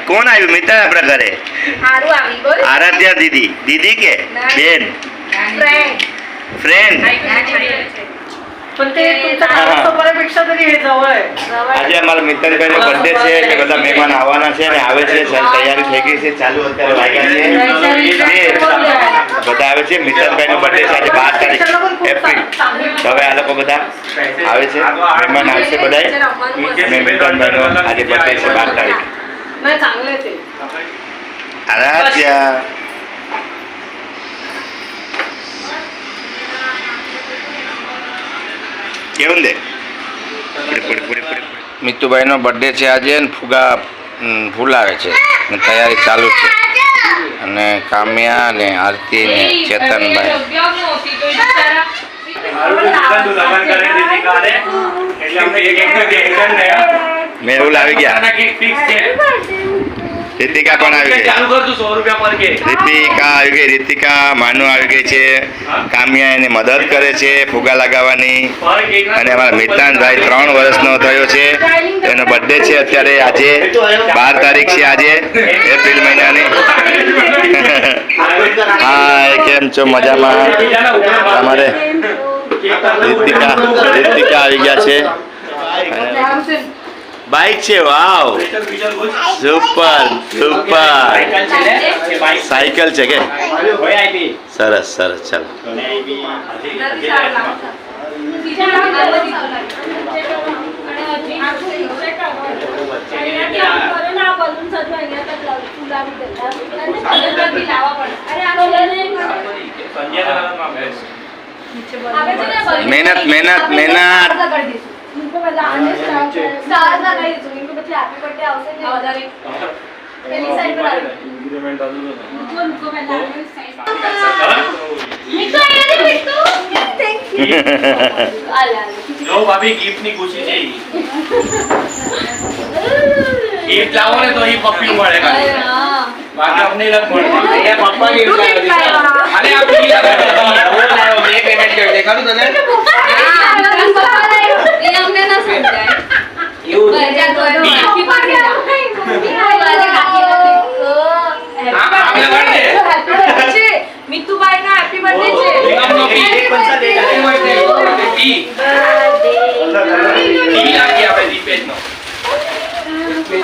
કોણ આવ્યું મિતા આપણા ઘરે? આરાધ્યા દીદી. દીદી કે બેન? ફ્રેન્ડ. આજે અમારા મિત્તલભાઈ નો બર્થડે છે એટલે બધા મહેમાન આવવાના છે ને આવે છે. તૈયારી થઈ ગઈ છે, ચાલુ અત્યારે વાગ્યા છે. બધા આવે છે. મિત્તલભાઈ નો બર્થડે છે આજે 12 તારીખ એપ્રિલ. હવે આ લોકો બધા આવે છે, મહેમાન આવશે બધા. અને મિત્તલભાઈ નો આજે બર્થડે છે 12 તારીખ. આરાધ્યા કેવું દે? મિતુભાઈ નો બર્થડે છે આજે ને ફૂલ આવે છે, તૈયારી ચાલુ છે. અને કામ્યા ને આરતી ને ચેતનભાઈ મેહુલ આવી ગયા. રીતિકા પણ આવી ગઈ. રીતિકા આવી ગઈ. રીતિકા માનુ આવી ગઈ છે. કામ્યા એને મદદ કરે છે ફુગા લગાવવાની. અને અમારા મિતાનભાઈ 3 વર્ષનો થયો છે, એનો બર્થડે છે અત્યારે આજે 12 તારીખ છે આજે એપ્રિલ મહિનાની. હા, કેમ છો? મજામાં? અમારે રીતિકા આવી ગયા છે. બાઈક છે. વાવ, સુપર સુપર. સાયકલ છે કે? સરસ સરસ. ચાલો મહેનત મહેનત મહેનત. જો ભાભી ગિફ્ટ ની ખુશી છે. ગિફ્ટ લાવો ને તો એ પપ્પી મળે ખાલી, બાકી અમને લગ મળે. એ પપ્પા ગિફ્ટ લાવ્યો. અરે આ પી લાવ્યો. હું લાવ્યો. મેં પેમેન્ટ કર્યું. દેખાડું તને? એ અમને ના સમજાય. એવું બજા તો હેપી બર્થડે. મિતુભાઈ ના હેપી બર્થડે છે. એક પૈસા દે. Happy birthday. ટી લાગી આપણે રીપેજ નો. Happy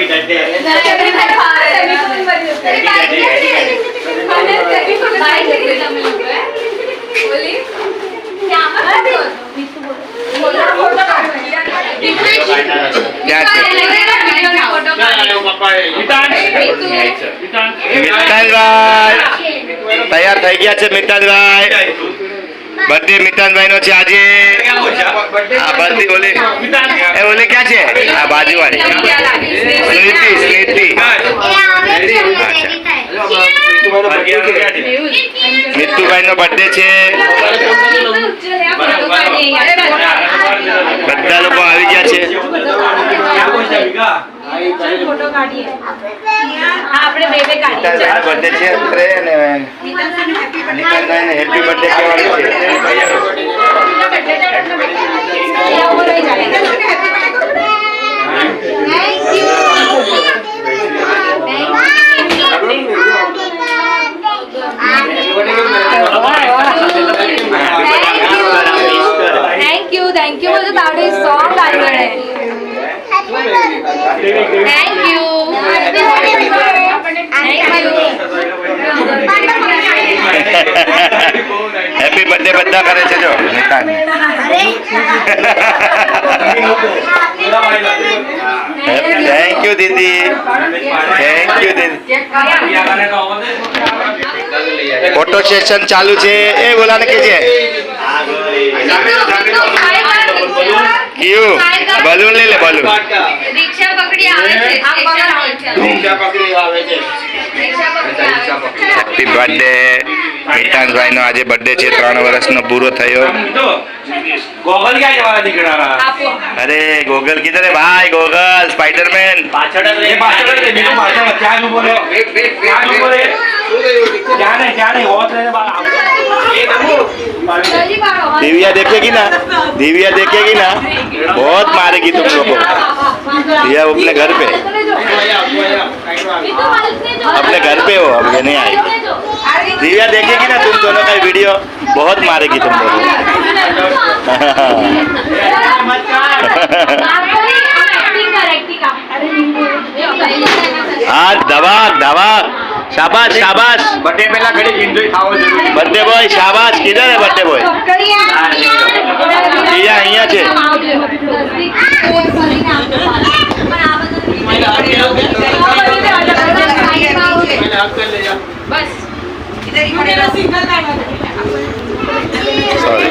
birthday. તૈયાર થઈ ગયા છે મિતાનભાઈ. બર્થડે મિતાનભાઈ નો છે આજે. આ બર્થડે ઓલે ક્યાં છે? આ બાજુવાળી સ્મૃતિ. મિતુભાઈ નો બર્થડે છે. બધા લોકો આવી ગયા છે. ફોટો કાઢીએ. આપણે બે કાઢીએ. બર્થડે છે અત્યારે ને મિતાનભાઈને હેપી બર્થડે કહેવાનું છે. थैंक यू मुझे तावडे सॉन्ग आले हैं. Thank you. હેપી બર્થડે બધા કરે છે જો નિકાન. થેન્ક યુ દીદી. થેન્ક યુ દીદી. ફોટો સેશન ચાલુ છે. એ બોલાને કે છે ક્યું બલૂન લઈ લે. બલૂન રિક્ષા પકડી આવે છે. રિક્ષા પકડી આવે છે. હેપી બર્થડે મિતાનભાઈ નો આજે બર્થડે છે. 3 વર્ષનો પૂરો થયો. ગોગલ ક્યાં જવાના દીકરા? અરે ગોગલ કિધર હે ભાઈ? ગોગલ સ્પાઈડરમેન પાછળ જ રે. પાછળ જ રે. બીજું પાછળ ક્યાં ઉભો રે? ક્યાં ઉભો રે? ક્યાં નહીં હોત રે. બાર આવ. એ દમુ. दिव्या देखेगी ना, दिव्या देखेगी ना, बहुत मारेगी तुम लोगों को। दिव्या अपने घर पे, अपने घर पे हो, अब ये नहीं आएगी। दिव्या देखेगी ना तुम दोनों का वीडियो, बहुत मारेगी तुम लोगों को। हाँ दबाक दबाक, शाबाश शाबाश। બર્થડે પહેલા ઘડી એન્જોય ખાવો જરૂરી बर्थडे बॉय शाबाश, किधर है बर्थडे बॉय? दिया અહીંયા છે। Sorry.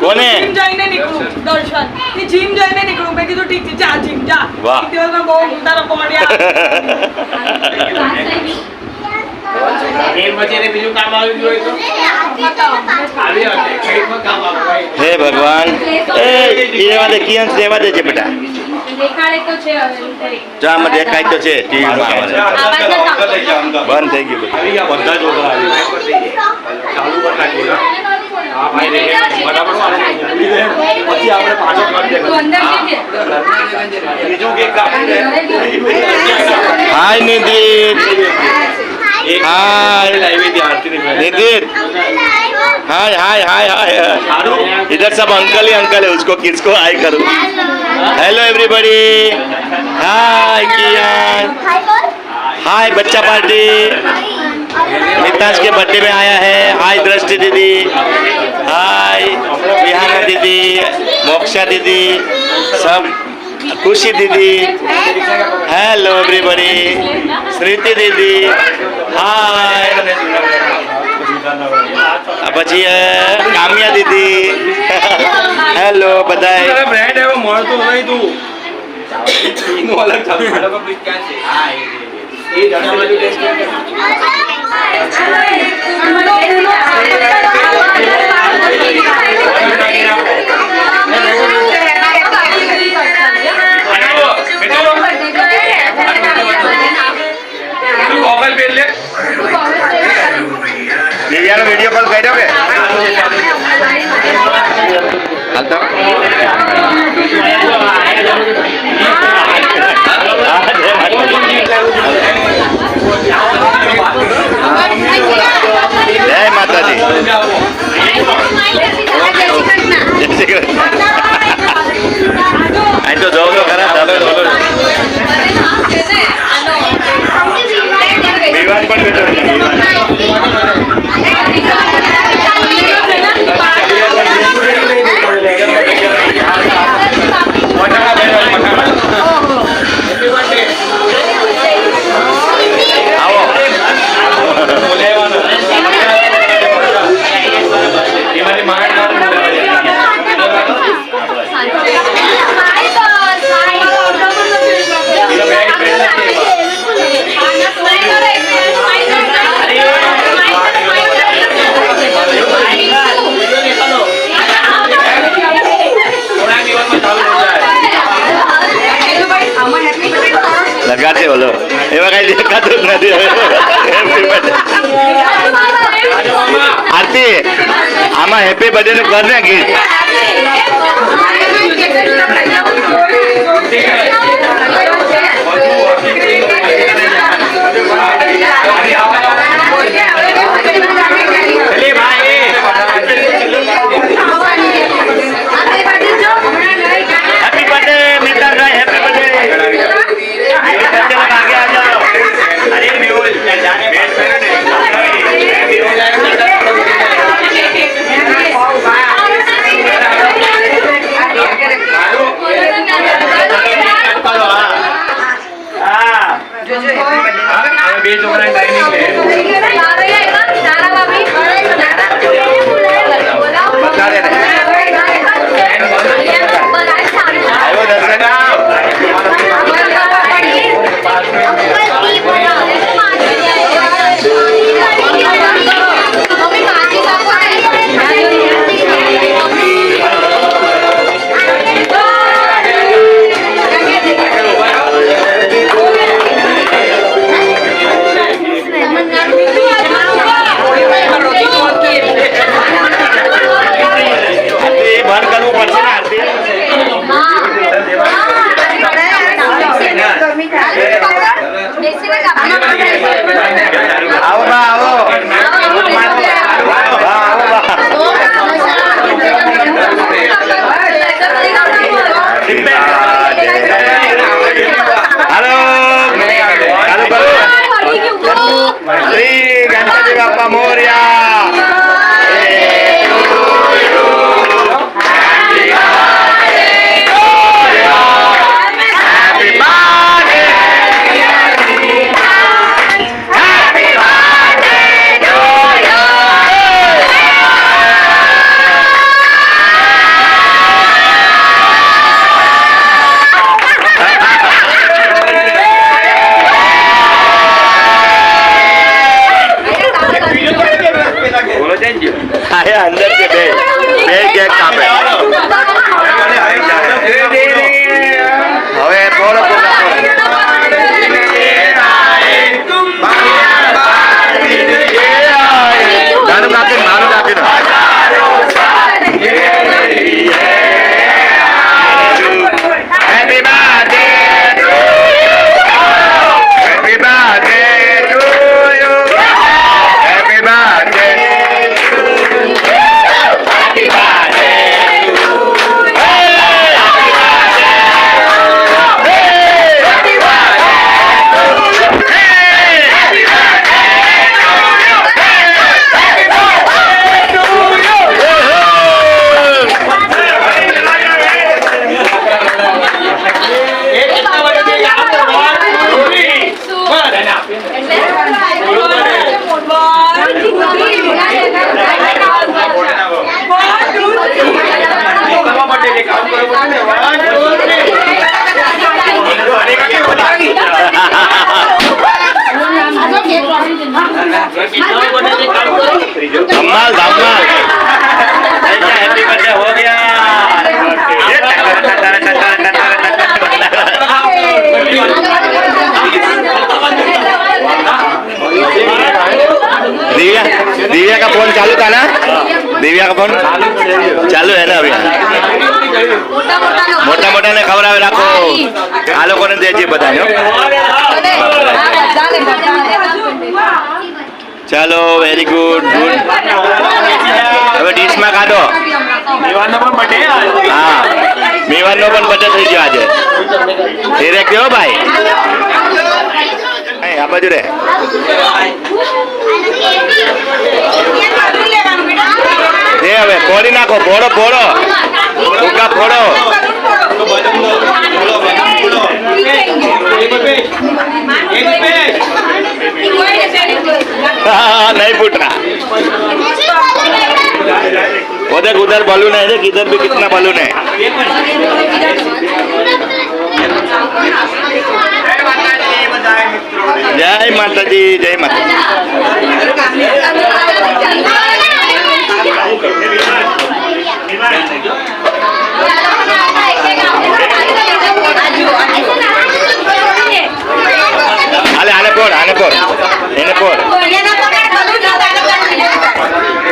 કોને? જીમ જઈને નીકળું દર્શન કે જીમ જઈને નીકળું મેં કીધું ઠીક છે જા જીમ જા વાહ. એક દિવસમાં બહુ તારા બોડી એ પછી એને બીજું કામ આવી ગયું હોય તો આવી હશે કઈમાં કામ આવે હે ભગવાન, એ રેવા દે કિયન્સ, રેવા દે છે બેટા। દેખાડે તો છે હવે જો આમાં દેખાય તો છે ટીવીમાં આવે બંધ થઈ ગયું બધું। આવી ગયા બધા જ ઓર્ડર આવી ચાલુ પર નાખી દો હા ભાઈ રે ફટાફટ પછી આપણે પાછો કરી દે તું અંદર છે બીજું કેક કાપી દે हाय निधि, हाय લાવી દે આરતી ની निधि, हाय हाय हाय हाय। इधर सब अंकल ही अंकल है, उसको किसको हाय करूं? हेलो एवरीबॉडी, हाय कियान, हाय बच्चा पार्टी। मितांश के बर्थडे में आया है। हाय दृष्टि दीदी, हाय विहाना दीदी, मोक्षा दीदी, सब खुशी दीदी, हेलो एवरीबॉडी, स्मृति दीदी, हाय પછી કામ્યા દીદી, હેલો બધાય। બ્રેન્ડ એવો મળતો નહીં તું એનું અલગ ચાલુ છે પબ્લિક ક્યાં છે હા એ જણાવવાનું ટેસ્ટ મોબાઈલ પેન લે દિવ્યાનો વિડીયો કોલ કર્યો કે હાલતો જય માતાજી, જય શ્રી કૃષ્ણ। અહીં તો જવું તો ખરા ચાલો વિવાદ પણ બેઠો છે લગાડશે બોલો, એમાં કઈ દેખાતું જ નથી હવે। આરતી આમાં હેપી બર્થડે નું કર ને ગીત। હેપી બર્થડે મિત્રભાઈ, હેપી બર્થડે। आगे आ जाओ। अरे मेहुल जाने चालू था ना दिव्या का फोन चालू है ना अभी मोटा मोटा ने खबर રાખો આ લોકોને દેજે બધાને હો. ચાલો વેરી ગુડ ગુડ હવે ડીશમાં કાઢો હા મેવાનનો પણ બર્થડે થઈ ગયો આજે ધીરે કયો ભાઈ આ બાજુ રે હવે ફોડી નાખો ફોડો ફોડો ફૂગા ફોડો नहीं फूट रहा उधर उधर बलून है देख इधर भी कितना बलून है जय माता दी जय माता आने फोड़ એને फोड़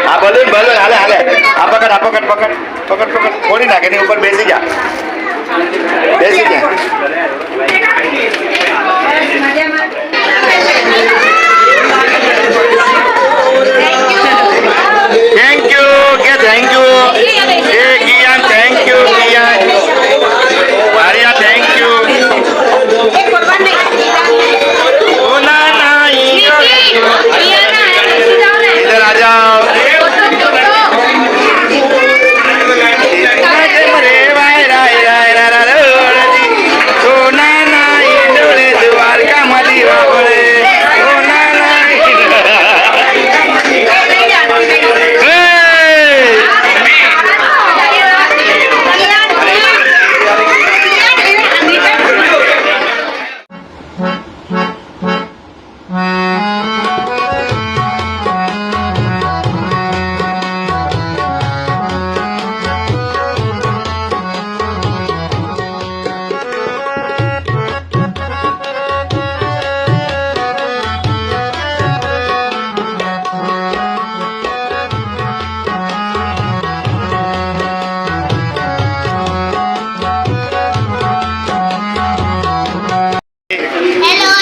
આ બલૂન બલૂન હાલે હાલે આ પકડ પકડ પકડ ફોડી નાખ એની ઉપર બેસી જા थैंक यू के थैंक यू ए Kiyan thank you Kiyan Aarya thank you ओ ना ना इधर आ जाओ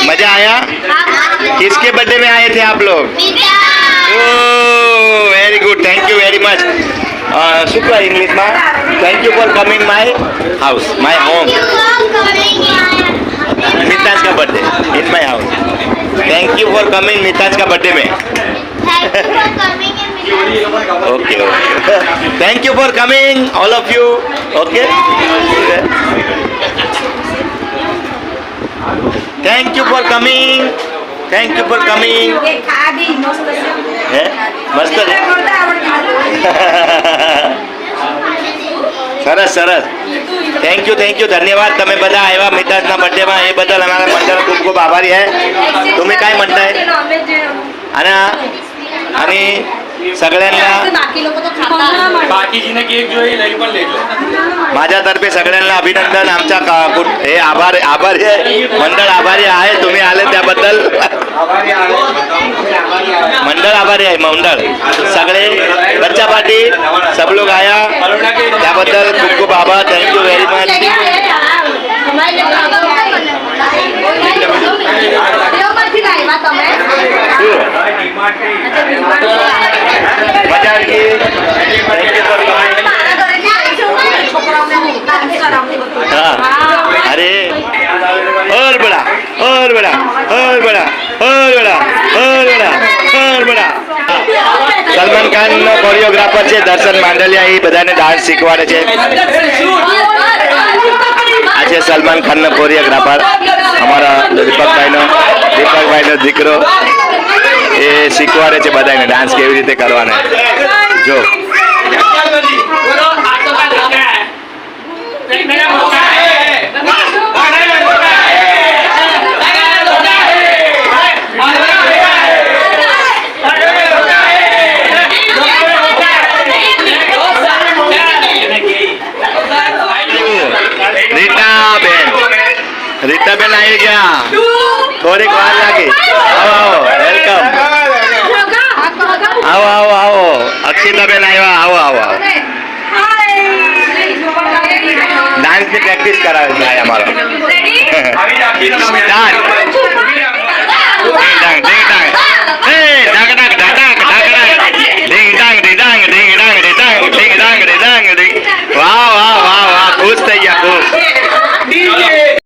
मजा आया किसके बर्थडे में आए थे आप लोग very good thank you very much शुक्ला इंग्लिश में thank you for coming my house my home Mitaj का birthday in my house thank you for coming Mitaj का बर्थडे में okay thank you for coming all of you okay thank you for coming है मस्त સરસ સરસ thank you ધન્યવાદ તમે બધા આવ્યા મિતાજના બર્થડેમાં એ બદલ અમારા મંડળ ખૂબ ખૂબ આભારી आहे तुम्ही काय म्हणताय आणि सगळ्यांना बाकीचीने केक जो आहे पण लेજો माझ्यातर्फे सगळ्यांना अभिनंदन आमच्या हे आभारी आहे मंडळ आभारी आहे तुम्ही आले त्याबद्दल मंडळ आभारी आहे मंडळ सगळे बच्चा पार्टी सब लोग आया त्याबद्दल खूप खूप आभार थँक्यू व्हेरी मच मजा आली हाँ अरे और बड़ा और बड़ा और बड़ा और बड़ा और बड़ा और बड़ा સલમાન ખાન નો કોરિયોગ્રાફર છે દર્શન માંડલિયા એ બધાને ડાન્સ શીખવાડે છે આ છે સલમાન ખાન નો કોરિયોગ્રાફર અમારા દીપકભાઈ નો દીકરો એ શીખવાડે છે બધાને ડાન્સ કેવી રીતે કરવાનો જો રીટાબેન આવી ગયા થોડીક વાર લાગી આવો વેલકમ આવો આવો આવો અક્ષિતાબેન આવ્યા આવો આવો આવો ડાન્સની પ્રેક્ટિસ કરાવે ભાઈ અમારો રેડી આવી જા, આવી જા તમે. સ્ટાર્ટ